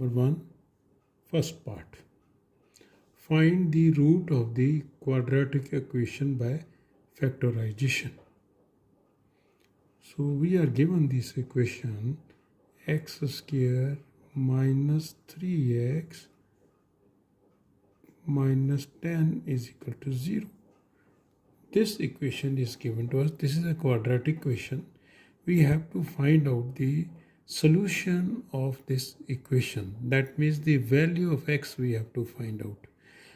Number 1, first part. Find the root of the quadratic equation by factorization. So we are given this equation x square minus 3x minus 10 is equal to 0. This equation is given to us. This is a quadratic equation. We have to find out the solution of this equation. That means the value of x we have to find out.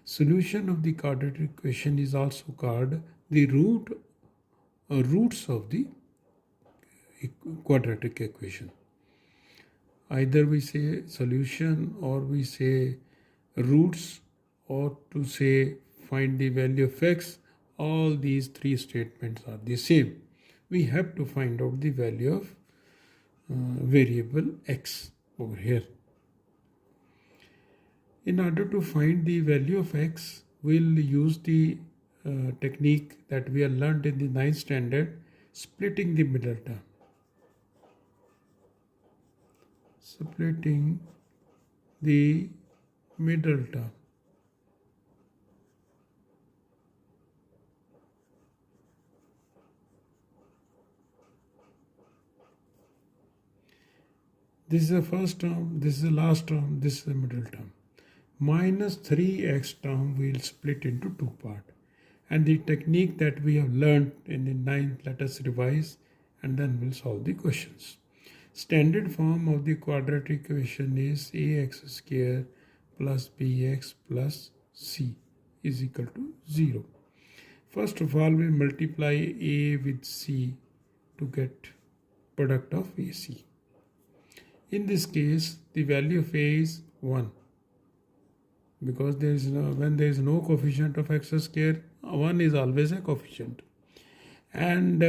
Solution of the quadratic equation is also called the roots of the quadratic equation. Either we say solution or we say roots, or to say find the value of x. All these three statements are the same. We have to find out the value of variable x over here. In order to find the value of x, we'll use the technique that we have learned in the 9th standard, splitting the middle term. Splitting the middle term. This is the first term, this is the last term, this is the middle term. Minus 3x term we'll split into two parts. And the technique that we have learned in the 9th, let us revise and then we'll solve the questions. Standard form of the quadratic equation is ax square plus bx plus c is equal to 0. First of all, we multiply a with c to get product of ac. In this case, the value of a is 1, because when there is no coefficient of x square, 1 is always a coefficient. And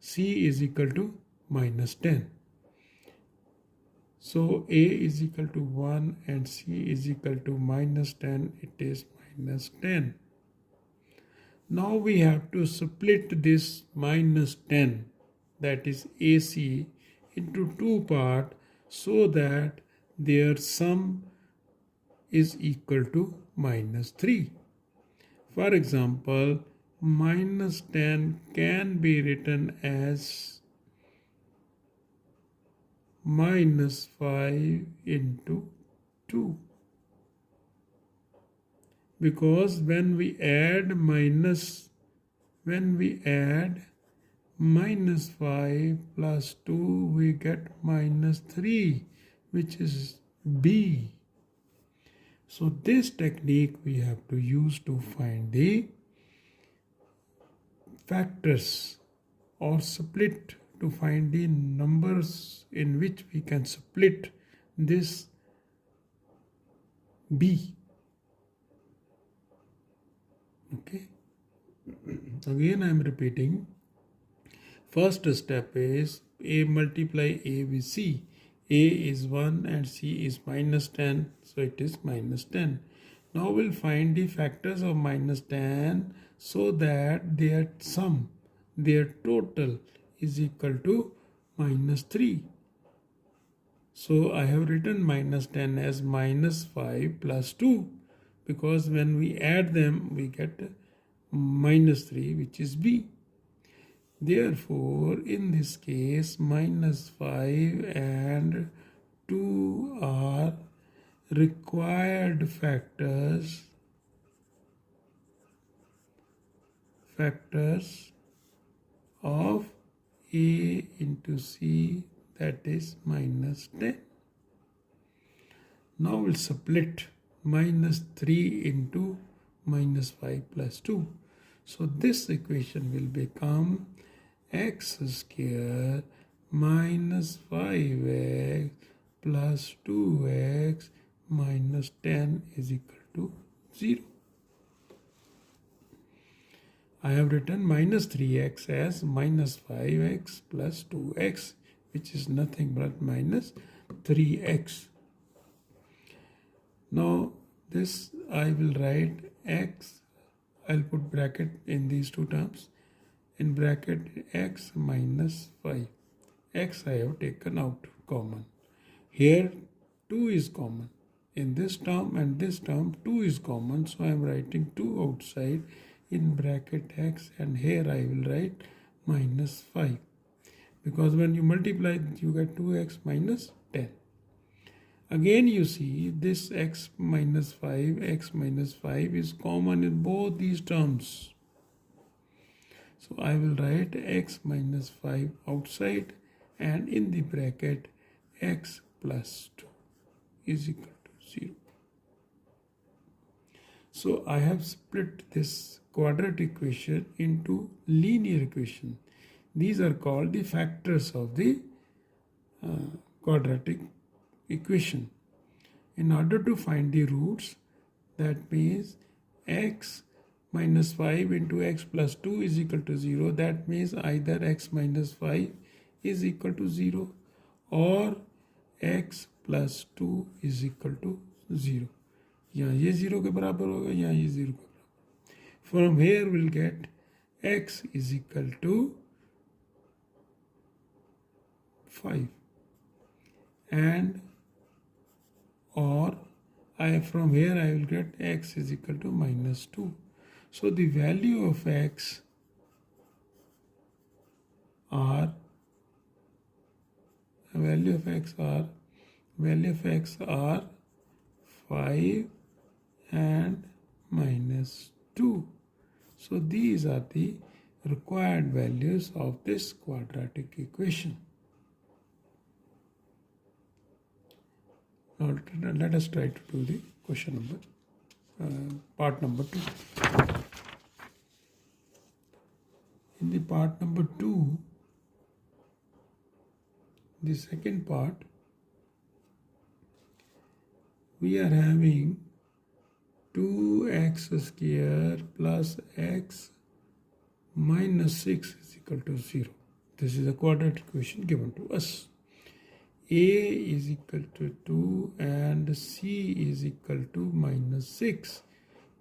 c is equal to minus 10. So a is equal to 1 and c is equal to minus 10. It is minus 10. Now we have to split this minus 10, that is ac, into two parts, so that their sum is equal to minus 3. For example, minus 10 can be written as minus 5 into 2. Because when we add minus 5 plus 2, we get minus 3, which is b. So this technique we have to use to find the factors or split, to find the numbers in which we can split this b. Okay. Again I am repeating. First step is a multiply a with c. A is 1 and c is minus 10, so it is minus 10. Now we'll find the factors of minus 10 so that their sum, their total is equal to minus 3. So I have written minus 10 as minus 5 plus 2, because when we add them we get minus 3, which is b. Therefore, in this case, minus 5 and 2 are required factors of a into c, that is minus 10. Now we'll split minus 3 into minus 5 plus 2. So this equation will become x square minus 5x plus 2x minus 10 is equal to 0. I have written minus 3x as minus 5x plus 2x, which is nothing but minus 3x. Now this I will write x, I'll put bracket in these two terms. In bracket x minus 5. X I have taken out common. Here 2 is common. In this term and this term 2 is common, so I am writing 2 outside in bracket x, and here I will write minus 5, because when you multiply you get 2x minus 10. Again you see this x minus 5 is common in both these terms. So I will write x minus 5 outside, and in the bracket x plus 2 is equal to 0. So I have split this quadratic equation into linear equation. These are called the factors of the quadratic equation. In order to find the roots, that means x minus 5 into x plus 2 is equal to 0. That means either x minus 5 is equal to 0 or x plus 2 is equal to 0. यहाँ ये 0 के बराबर होगा, यहाँ ये 0 के बराबर. From here we'll get x is equal to 5, and or from here I will get x is equal to minus 2. So the value of x are 5 and minus 2. So these are the required values of this quadratic equation. Now let us try to do the question number, part number 2. In the part number 2, the second part, we are having 2x square plus x minus 6 is equal to 0. This is a quadratic equation given to us. A is equal to 2 and C is equal to minus 6.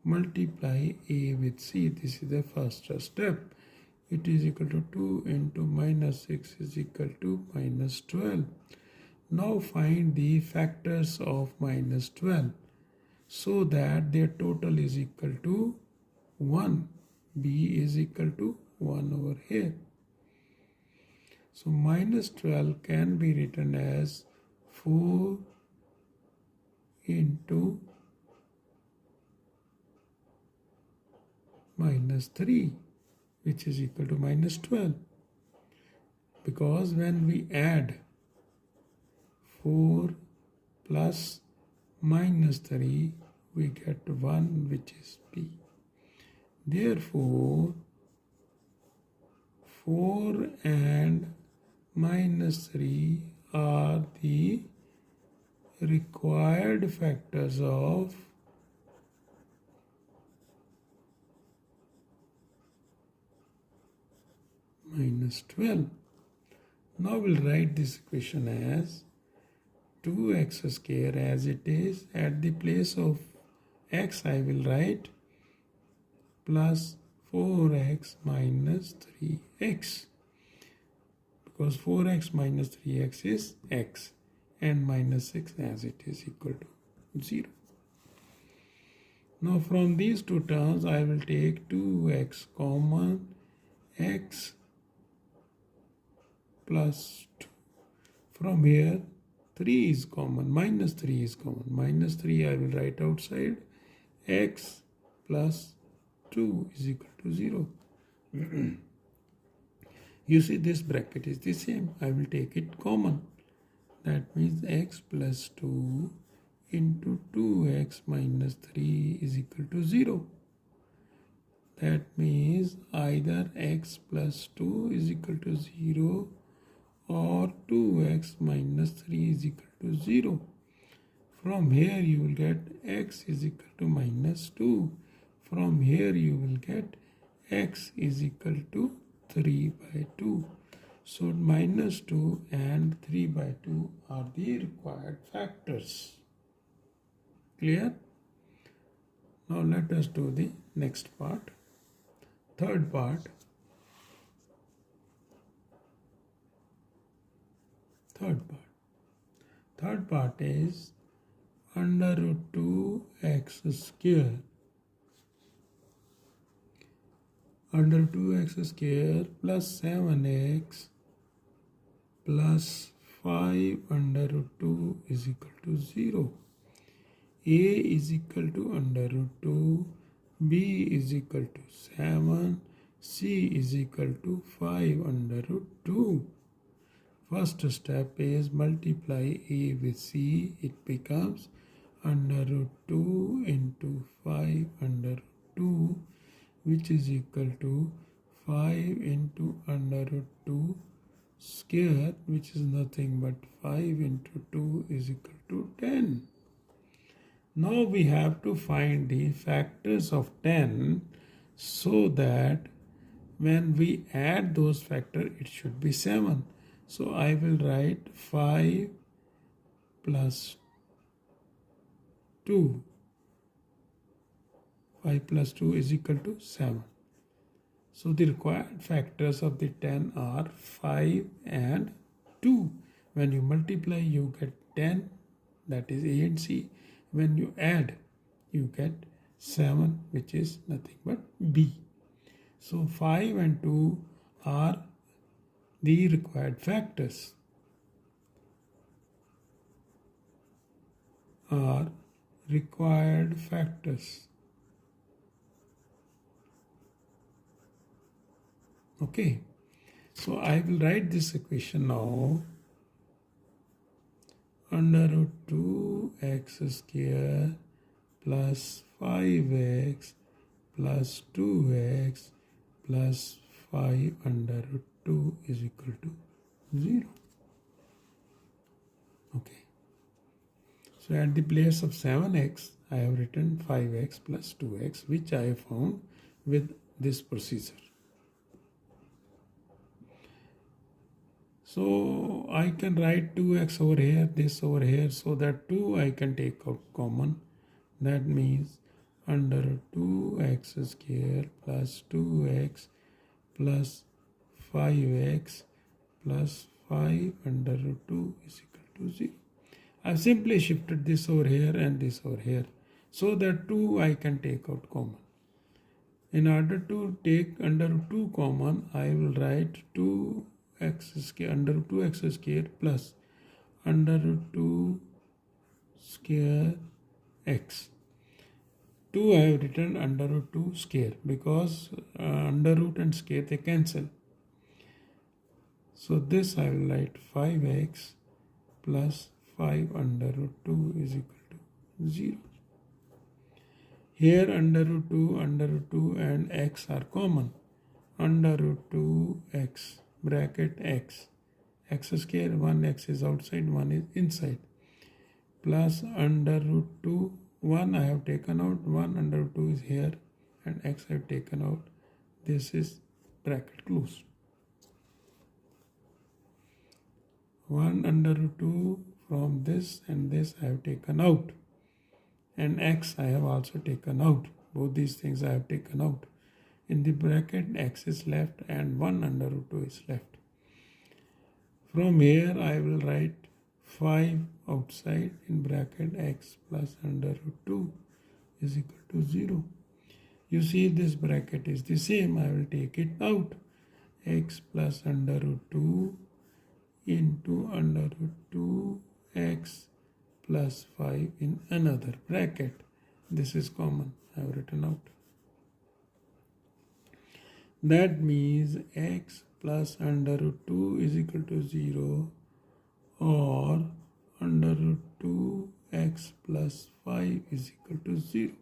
Multiply A with C. This is the first step. It is equal to 2 into minus 6 is equal to minus 12. Now find the factors of minus 12 so that their total is equal to 1. B is equal to 1 over here. So minus 12 can be written as 4 into minus 3, which is equal to minus 12. Because when we add 4 plus minus 3, we get 1, which is B. Therefore, 4 and minus 3 are the required factors of minus 12. Now we'll write this equation as 2x square as it is. At the place of x I will write plus 4x minus 3x, because 4x minus 3x is x and minus 6 as it is equal to 0. Now from these two terms I will take 2x common, x plus 2. From here 3 is common, minus 3 is common. Minus 3 I will write outside. X plus 2 is equal to 0. You see this bracket is the same. I will take it common. That means x plus 2 into 2x minus 3 is equal to 0. That means either x plus 2 is equal to 0 or 2x minus 3 is equal to 0. From here you will get x is equal to minus 2. From here you will get x is equal to 3 by 2. So minus 2 and 3 by 2 are the required factors. Clear? Now let us do the next part. Third part. third part is under root 2x square. Under 2x square plus 7x plus 5 under root 2 is equal to 0. A is equal to under root 2, B is equal to 7, C is equal to 5 under root 2. First step is multiply A with C. It becomes under root 2 into 5 under root 2, which is equal to 5 into under root 2 square, which is nothing but 5 into 2 is equal to 10. Now we have to find the factors of 10 so that when we add those factors, it should be 7. So I will write 5 plus 2. 5 plus 2 is equal to 7. So the required factors of the 10 are 5 and 2. When you multiply, you get 10, that is A and C. When you add, you get 7, which is nothing but B. So 5 and 2 are the required factors. Okay, so I will write this equation now. Under root 2x square plus 5x plus 2x plus 5 under root 2 is equal to 0. Okay. So at the place of 7x, I have written 5x plus 2x, which I have found with this procedure. So I can write 2x over here, this over here, so that 2 I can take out common. That means under 2x square plus 2x plus 5x plus 5 under root 2 is equal to 0. I've simply shifted this over here and this over here, so that 2 I can take out common. In order to take under root 2 common, I will write 2x square under root 2x square plus under root 2 square x. 2 I have written under root 2 square because under root and square they cancel. So this I will write 5x plus 5 under root 2 is equal to 0. Here under root 2 and x are common. Under root 2x bracket x. X square, one x is outside, one is inside. Plus under root 2, 1 I have taken out, 1 under root 2 is here and x I have taken out. This is bracket closed. 1 under root 2 from this and this I have taken out. And x I have also taken out. Both these things I have taken out. In the bracket x is left and 1 under root 2 is left. From here I will write 5 outside in bracket x plus under root 2 is equal to 0. You see this bracket is the same. I will take it out. X plus under root 2 into under root 2 x plus 5 in another bracket. This is common. I have written out. That means x plus under root 2 is equal to 0 or under root 2 x plus 5 is equal to 0.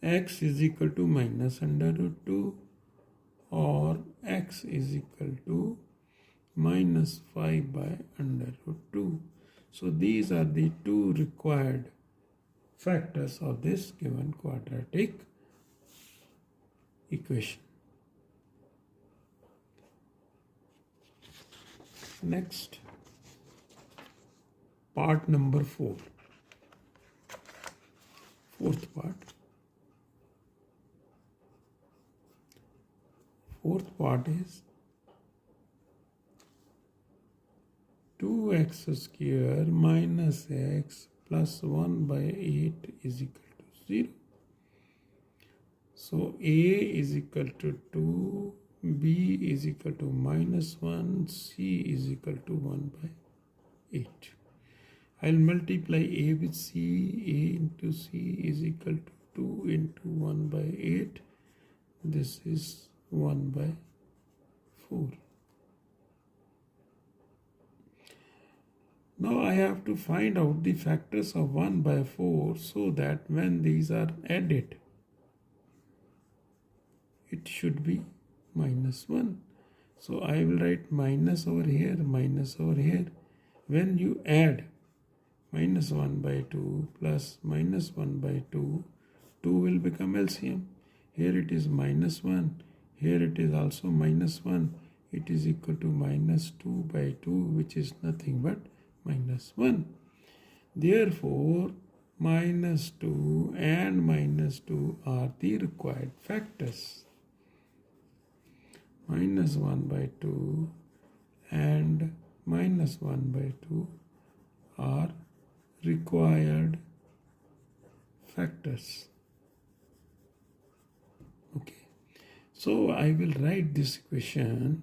X is equal to minus under root 2 or x is equal to minus 5 by under root 2. So these are the two required factors of this given quadratic equation. Next, part number 4. Fourth part. Fourth part is 2x square minus x plus 1 by 8 is equal to 0. So a is equal to 2, b is equal to minus 1, c is equal to 1 by 8. I'll multiply a with c. A into c is equal to 2 into 1 by 8. This is 1 by 4. Now I have to find out the factors of 1 by 4 so that when these are added, it should be minus 1. So I will write minus over here, minus over here. When you add minus 1 by 2 plus minus 1 by 2, 2 will become LCM. Here it is minus 1. Here it is also minus 1. It is equal to minus 2 by 2, which is nothing but minus 1. Therefore, minus 2 and minus 2 are the required factors. Minus 1 by 2 and minus 1 by 2 are required factors. Okay, so I will write this equation.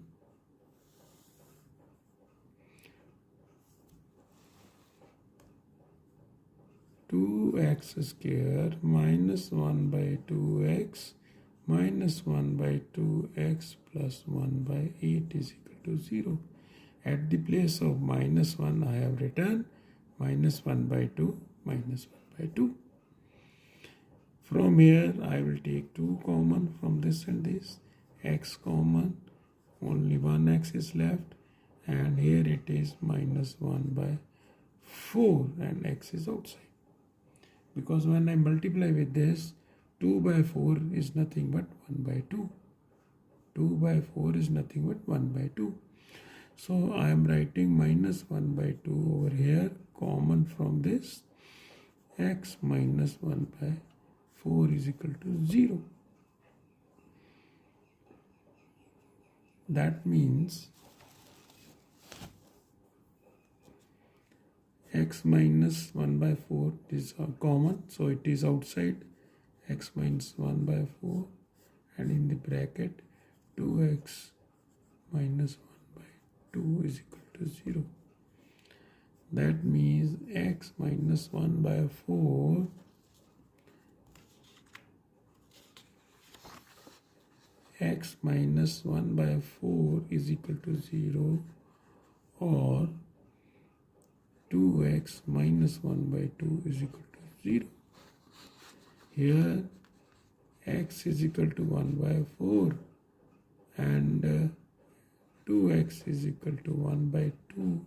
Two x square minus 1 by 2x minus 1 by 2x plus 1 by 8 is equal to 0. At the place of minus 1, I have written minus 1 by 2 minus 1 by 2. From here, I will take 2 common from this and this. X common, only one x is left. And here it is minus 1 by 4 and x is outside. Because when I multiply with this, 2 by 4 is nothing but 1 by 2. 2 by 4 is nothing but 1 by 2. So I am writing minus 1 by 2 over here, common from this. X minus 1 by 4 is equal to 0. That means x minus 1 by 4 is common, so it is outside. X minus 1 by 4 and in the bracket 2x minus 1 by 2 is equal to 0. That means x minus 1 by 4 x minus 1 by 4 is equal to 0, or 2x minus 1 by 2 is equal to 0. Here x is equal to 1 by 4 and 2x is equal to 1 by 2.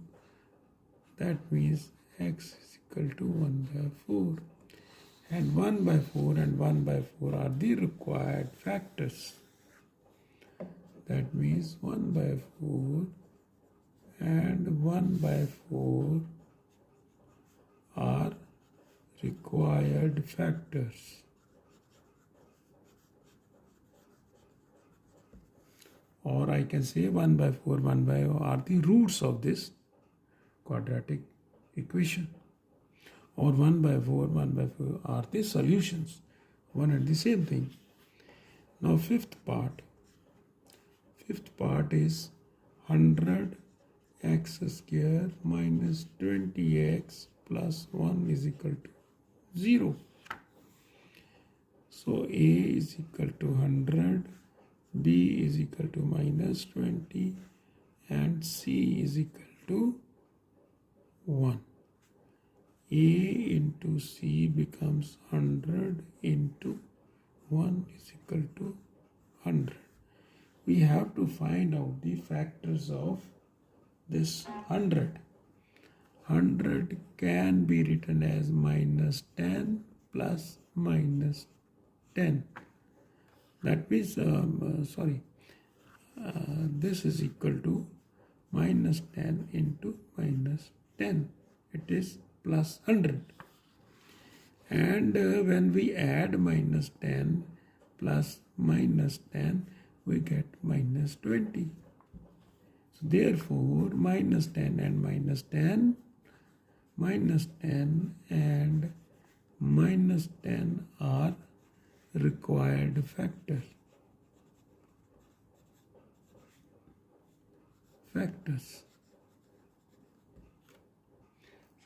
That means x is equal to 1 by 4. And 1 by 4 and 1 by 4 are the required factors. That means 1 by 4 and 1 by 4 are required factors. Or I can say 1 by 4, 1 by 4 are the roots of this quadratic equation. Or 1 by 4, 1 by 4 are the solutions. One and the same thing. Now fifth part. Fifth part is 100x square minus 20x plus 1 is equal to 0. So a is equal to 100, b is equal to minus 20 and c is equal to 1. A into c becomes 100 into 1 is equal to 100. We have to find out the factors of this 100. 100 can be written as minus 10 plus minus 10. That means, this is equal to minus 10 into minus 10. It is plus 100. And when we add minus 10 plus minus 10, we get minus 20. So therefore, minus 10 and minus 10, minus 10 and minus 10 are required factors.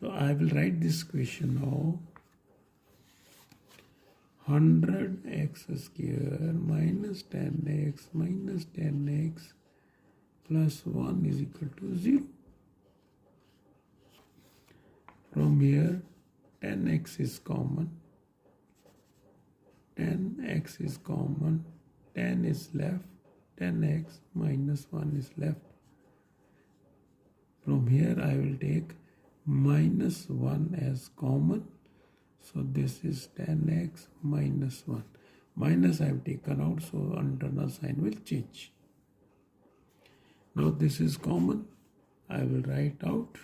So I will write this equation now. 100x square minus 10x minus 10x plus 1 is equal to 0. From here 10x is common, 10x is common, 10 is left, 10x minus 1 is left. From here I will take minus 1 as common. So this is 10x minus 1. Minus I have taken out, so internal sign will change. Now this is common. I will write out.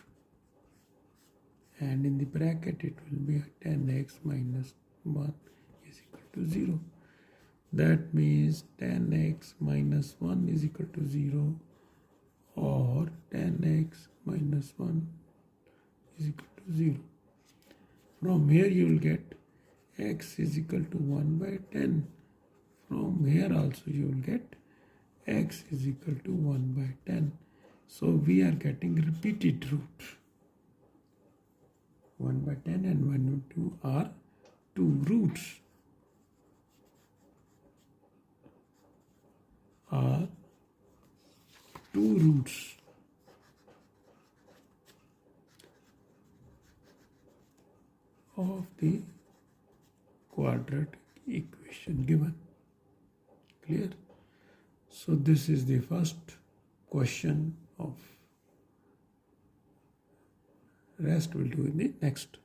And in the bracket it will be 10x minus 1 is equal to 0. That means 10x minus 1 is equal to 0, or 10x minus 1 is equal to 0. From here you will get x is equal to 1 by 10. From here also you will get x is equal to 1 by 10. So we are getting repeated root. 1 by 10 and 1 by 2 are two roots. Are two roots. Of the quadratic equation given. Clear? So this is the first question of rest we'll do in the next.